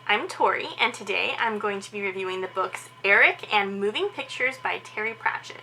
I'm Tori, and today I'm going to be reviewing the books Eric and Moving Pictures by Terry Pratchett.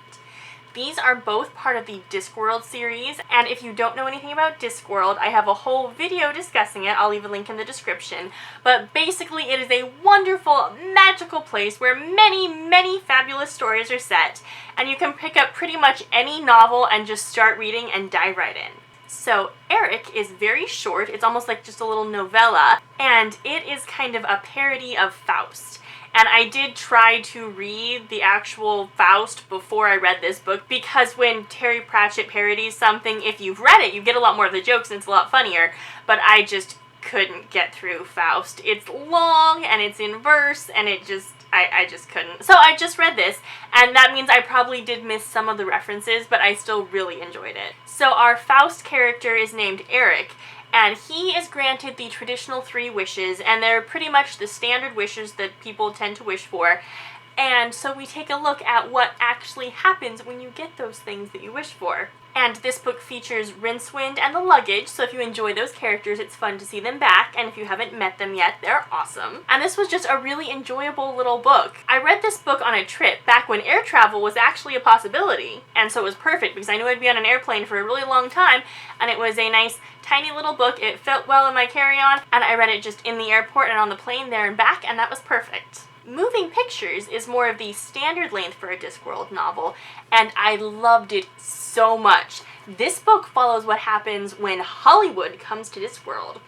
These are both part of the Discworld series, and if you don't know anything about Discworld, I have a whole video discussing it. I'll leave a link in the description. But basically, it is a wonderful, magical place where many fabulous stories are set, and you can pick up pretty much any novel and just start reading and dive right in. So Eric is very short, it's almost like just a little novella, and it is kind of a parody of Faust. And I did try to read the actual Faust before I read this book, because when Terry Pratchett parodies something, if you've read it, you get a lot more of the jokes and it's a lot funnier, but I just couldn't get through Faust. It's long, and it's in verse, and I just couldn't. So I just read this, and that means I probably did miss some of the references, but I still really enjoyed it. So our Faust character is named Eric, and he is granted the traditional 3 wishes, and they're pretty much the standard wishes that people tend to wish for. And so we take a look at what actually happens when you get those things that you wish for. And this book features Rincewind and the Luggage, so if you enjoy those characters, it's fun to see them back, and if you haven't met them yet, they're awesome. And this was just a really enjoyable little book. I read this book on a trip back when air travel was actually a possibility, and so it was perfect because I knew I'd be on an airplane for a really long time, and it was a nice tiny little book. It fit well in my carry-on, and I read it just in the airport and on the plane there and back, and that was perfect. Moving Pictures is more of the standard length for a Discworld novel, and I loved it so much. This book follows what happens when Hollywood comes to Discworld,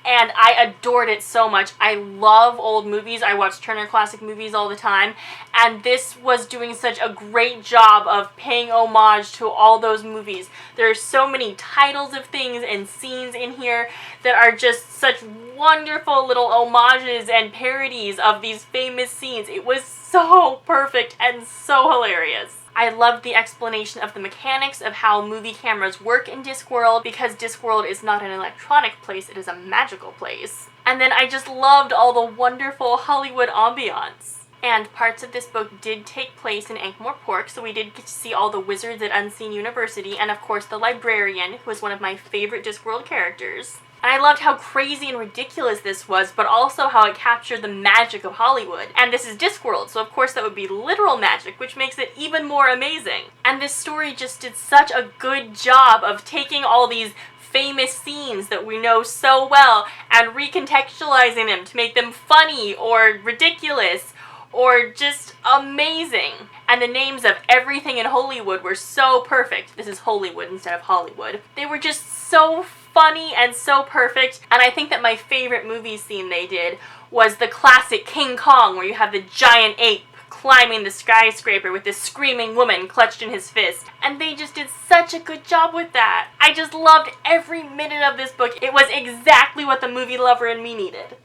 and I adored it so much. I love old movies. I watch Turner Classic Movies all the time, and this was doing such a great job of paying homage to all those movies. There are so many titles of things and scenes in here that are just such wonderful little homages and parodies of these famous scenes. It was so perfect and so hilarious. I loved the explanation of the mechanics of how movie cameras work in Discworld, because Discworld is not an electronic place, it is a magical place. And then I just loved all the wonderful Hollywood ambiance. And parts of this book did take place in Ankh-Morpork, so we did get to see all the wizards at Unseen University, and of course the librarian, who was one of my favorite Discworld characters. And I loved how crazy and ridiculous this was, but also how it captured the magic of Hollywood. And this is Discworld, so of course that would be literal magic, which makes it even more amazing. And this story just did such a good job of taking all these famous scenes that we know so well and recontextualizing them to make them funny or ridiculous or just amazing. And the names of everything in Hollywood were so perfect. This is Hollywood instead of Hollywood. They were just so funny and so perfect, and I think that my favorite movie scene they did was the classic King Kong, where you have the giant ape climbing the skyscraper with this screaming woman clutched in his fist. And they just did such a good job with that. I just loved every minute of this book. It was exactly what the movie lover in me needed.